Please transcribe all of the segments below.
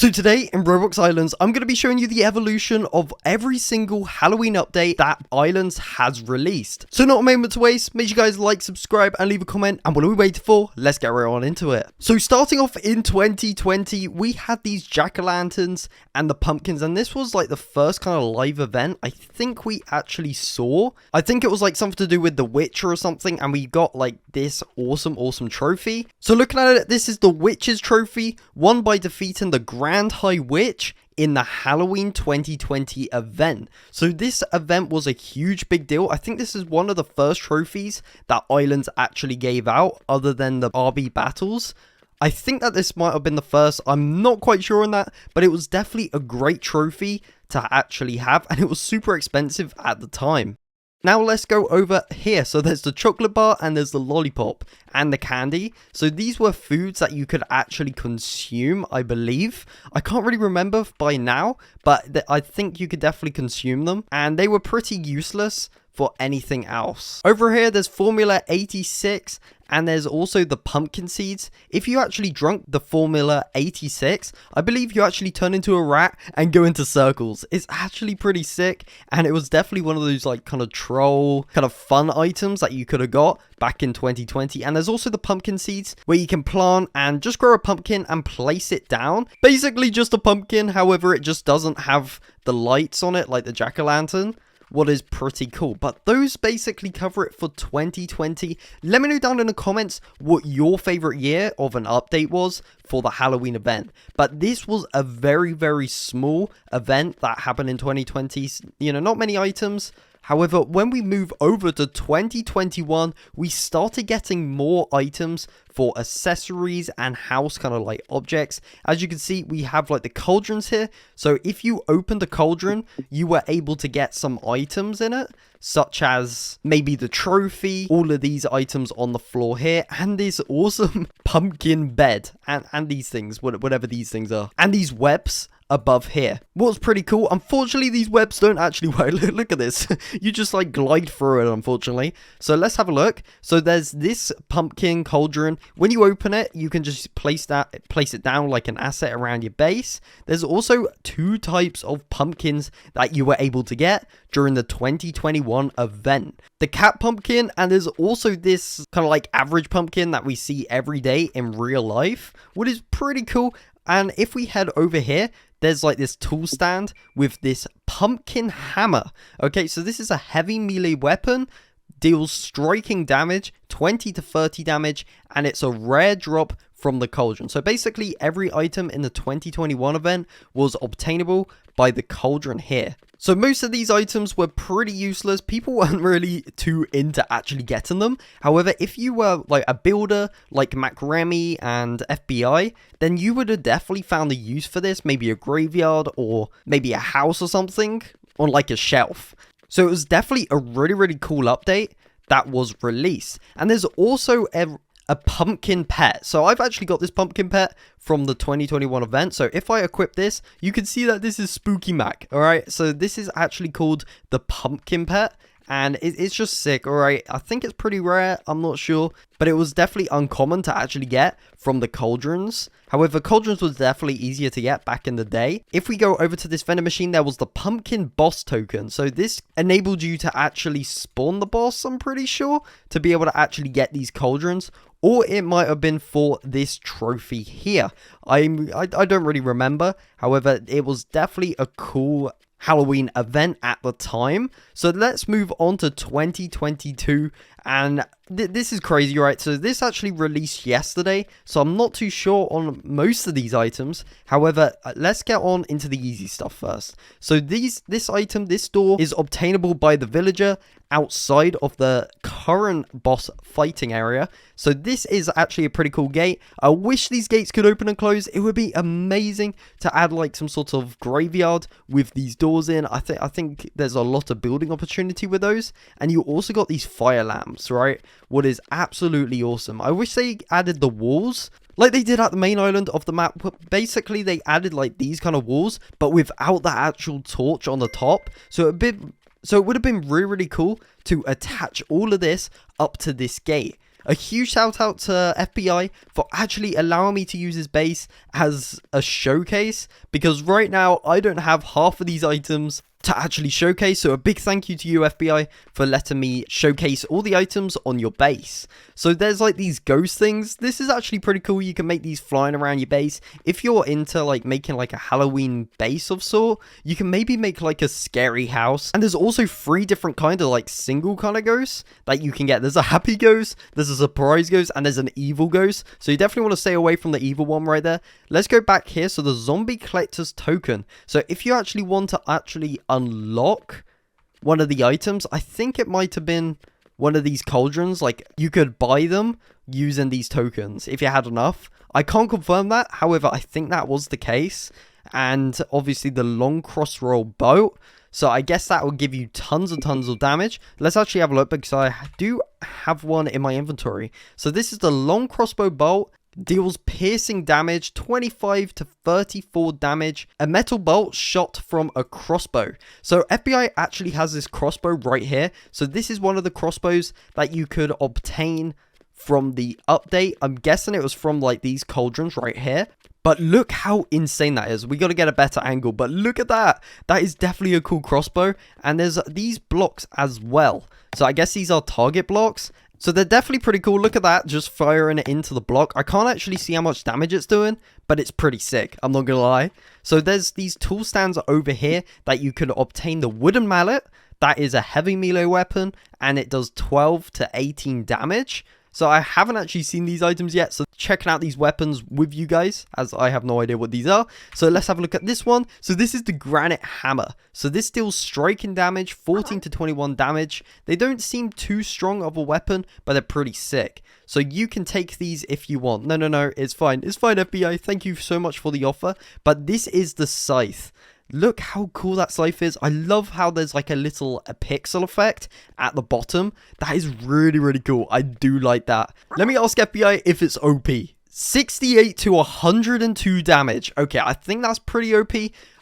So today in Roblox Islands, I'm going to be showing you the evolution of every single Halloween update that Islands has released. So not a moment to waste, make sure you guys like, subscribe and leave a comment, and what are we waiting for? Let's get right on into it. So starting off in 2020, we had these jack-o'-lanterns and the pumpkins, and this was like the first kind of live event I think we actually saw. I think it was like something to do with the Witcher or something, and we got like this awesome trophy. So looking at it, this is the Witch's trophy, won by defeating the Grand High Witch in the Halloween 2020 event. So this event was a huge big deal. I think this is one of the first trophies that Islands actually gave out other than the RB battles. I think that this might have been the first. I'm not quite sure on that, but it was definitely a great trophy to actually have, and it was super expensive at the time. Now let's go over here. So there's the chocolate bar and there's the lollipop and the candy. So these were foods that you could actually consume, I believe. I can't really remember by now, but I think you could definitely consume them. And they were pretty useless for anything else. Over here, there's Formula 86. And there's also the pumpkin seeds. If you actually drunk the Formula 86, I believe you actually turn into a rat and go into circles. It's actually pretty sick. And it was definitely one of those like kind of troll, kind of fun items that you could have got back in 2020. And there's also the pumpkin seeds where you can plant and just grow a pumpkin and place it down. Basically just a pumpkin. However, it just doesn't have the lights on it like the jack-o'-lantern. What is pretty cool. But those basically cover it for 2020. Let me know down in the comments what your favorite year of an update was for the Halloween event. But this was a very small event that happened in 2020. You know, not many items. However, when we move over to 2021, we started getting more items for accessories and house kind of like objects. As you can see, we have like the cauldrons here. So if you opened a cauldron, you were able to get some items in it, such as maybe the trophy, all of these items on the floor here, and this awesome pumpkin bed, and these things, whatever these things are, and these webs above here. What's pretty cool, unfortunately these webs don't actually work. Look at this. You just like glide through it, unfortunately. So let's have a look. So there's this pumpkin cauldron. When you open it, you can just place it down like an asset around your base. There's also two types of pumpkins that you were able to get during the 2021 event. The cat pumpkin, and there's also this kind of like average pumpkin that we see every day in real life, what is pretty cool. And if we head over here, there's like this tool stand with this pumpkin hammer. Okay, so this is a heavy melee weapon, deals striking damage, 20 to 30 damage, and it's a rare drop from the cauldron. So basically every item in the 2021 event was obtainable by the cauldron here. So most of these items were pretty useless. People weren't really too into actually getting them. However, if you were like a builder like Macremy and FBI, then you would have definitely found a use for this. Maybe a graveyard or maybe a house or something on like a shelf. So it was definitely a really cool update that was released. And there's also a pumpkin pet. So I've actually got this pumpkin pet from the 2021 event. So if I equip this, you can see that this is Spooky Mac. All right. So this is actually called the pumpkin pet. And it's just sick, alright? I think it's pretty rare, I'm not sure. But it was definitely uncommon to actually get from the cauldrons. However, cauldrons was definitely easier to get back in the day. If we go over to this vending machine, there was the pumpkin boss token. So this enabled you to actually spawn the boss, I'm pretty sure, to be able to actually get these cauldrons. Or it might have been for this trophy here. I don't really remember. However, it was definitely a cool Halloween event at the time. So let's move on to 2022, and this is crazy, right? So this actually released yesterday, so I'm not too sure on most of these items. However, let's get on into the easy stuff first. So this door is obtainable by the villager outside of the current boss fighting area. So this is actually a pretty cool gate. I wish these gates could open and close. It would be amazing to add like some sort of graveyard with these doors in. I think there's a lot of building opportunity with those. And you also got these fire lamps, right? What is absolutely awesome. I wish they added the walls like they did at the main island of the map. Basically, they added like these kind of walls, but without the actual torch on the top. So it would have been really cool to attach all of this up to this gate. A huge shout out to FBI for actually allowing me to use his base as a showcase, because right now I don't have half of these items to actually showcase. So a big thank you to you, FBI, for letting me showcase all the items on your base. So there's like these ghost things. This is actually pretty cool. You can make these flying around your base. If you're into like making like a Halloween base of sort, you can maybe make like a scary house. And there's also 3 different kind of like single kind of ghosts that you can get. There's a happy ghost, there's a surprise ghost, and there's an evil ghost. So you definitely want to stay away from the evil one right there. Let's go back here. So the zombie collector's token. So if you actually want to actually unlock one of the items, I think it might have been one of these cauldrons. Like, you could buy them using these tokens if you had enough. I can't confirm that, however I think that was the case. And obviously the long crossroll boat, so I guess that will give you tons and tons of damage. Let's actually have a look, because I do have one in my inventory. So this is the long crossbow bolt. Deals piercing damage, 25 to 34 damage. A metal bolt shot from a crossbow. So FBI actually has this crossbow right here. So this is one of the crossbows that you could obtain from the update. I'm guessing it was from like these cauldrons right here. But look how insane that is. We got to get a better angle. But look at that. That is definitely a cool crossbow. And there's these blocks as well. So I guess these are target blocks. So they're definitely pretty cool. Look at that, just firing it into the block. I can't actually see how much damage it's doing, but it's pretty sick, I'm not gonna lie. So there's these tool stands over here that you can obtain the wooden mallet. That is a heavy melee weapon, and it does 12 to 18 damage. So I haven't actually seen these items yet, so checking out these weapons with you guys, as I have no idea what these are. So let's have a look at this one. So this is the granite hammer. So this deals striking damage, 14 to 21 damage. They don't seem too strong of a weapon, but they're pretty sick. So you can take these if you want. No, it's fine. It's fine, FBI. Thank you so much for the offer. But this is the scythe. Look how cool that scythe is. I love how there's like a little pixel effect at the bottom. That is really, really cool. I do like that. Let me ask FBI if it's OP. 68 to 102 damage. Okay, I think that's pretty OP.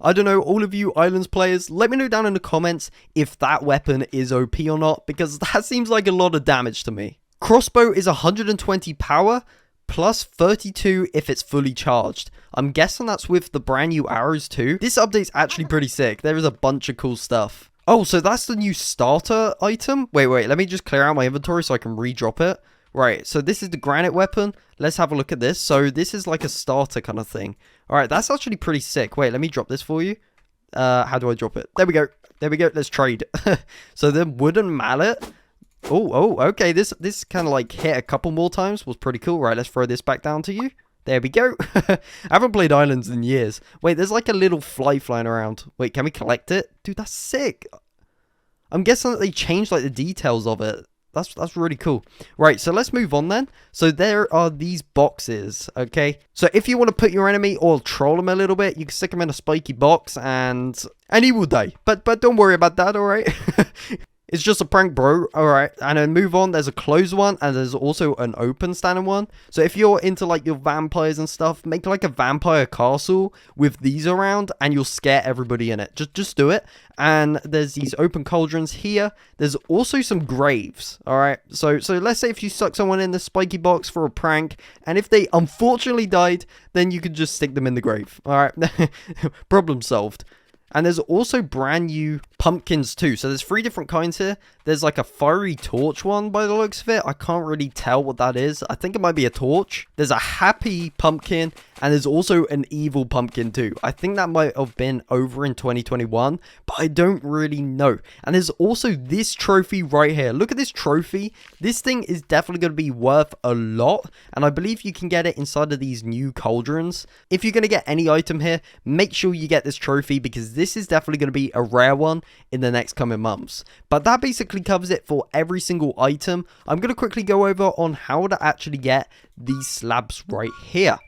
I don't know, all of you Islands players, let me know down in the comments if that weapon is OP or not, because that seems like a lot of damage to me. Crossbow is 120 power. Plus 32 if it's fully charged. I'm guessing that's with the brand new arrows too. This update's actually pretty sick. There is a bunch of cool stuff. Oh, so that's the new starter item? Wait, let me just clear out my inventory so I can re-drop it. Right, so this is the granite weapon. Let's have a look at this. So this is like a starter kind of thing. Alright, that's actually pretty sick. Wait, let me drop this for you. How do I drop it? There we go. Let's trade. So the wooden mallet. Oh, okay, this kind of like hit a couple more times, was pretty cool. Right, let's throw this back down to you. There we go. I haven't played Islands in years. Wait, there's like a little fly flying around. Wait, can we collect it? Dude, that's sick. I'm guessing that they changed like the details of it. That's really cool. Right, so let's move on then. So there are these boxes, okay? So if you want to put your enemy or troll him a little bit, you can stick him in a spiky box and he will die. But don't worry about that, all right? It's just a prank, bro. Alright, and then move on. There's a closed one, and there's also an open standing one. So if you're into like your vampires and stuff, make like a vampire castle with these around, and you'll scare everybody in it. Just do it. And there's these open cauldrons here. There's also some graves. Alright, so let's say if you stuck someone in the spiky box for a prank, and if they unfortunately died, then you could just stick them in the grave. Alright, problem solved. And there's also brand new pumpkins too. So there's 3 different kinds here. There's like a fiery torch one by the looks of it. I can't really tell what that is. I think it might be a torch. There's a happy pumpkin. And there's also an evil pumpkin too. I think that might have been over in 2021. But I don't really know. And there's also this trophy right here. Look at this trophy. This thing is definitely going to be worth a lot. And I believe you can get it inside of these new cauldrons. If you're going to get any item here, make sure you get this trophy, because this is definitely going to be a rare one in the next coming months. But that basically covers it for every single item. I'm going to quickly go over on how to actually get these slabs right here.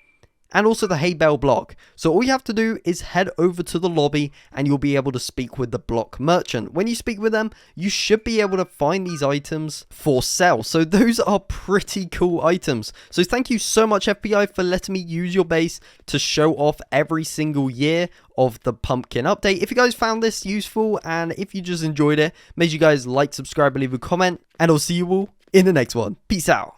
And also the hay bale block. So all you have to do is head over to the lobby and you'll be able to speak with the block merchant. When you speak with them, you should be able to find these items for sale. So those are pretty cool items. So thank you so much, FBI, for letting me use your base to show off every single year of the pumpkin update. If you guys found this useful and if you just enjoyed it, make sure you guys like, subscribe, and leave a comment. And I'll see you all in the next one. Peace out.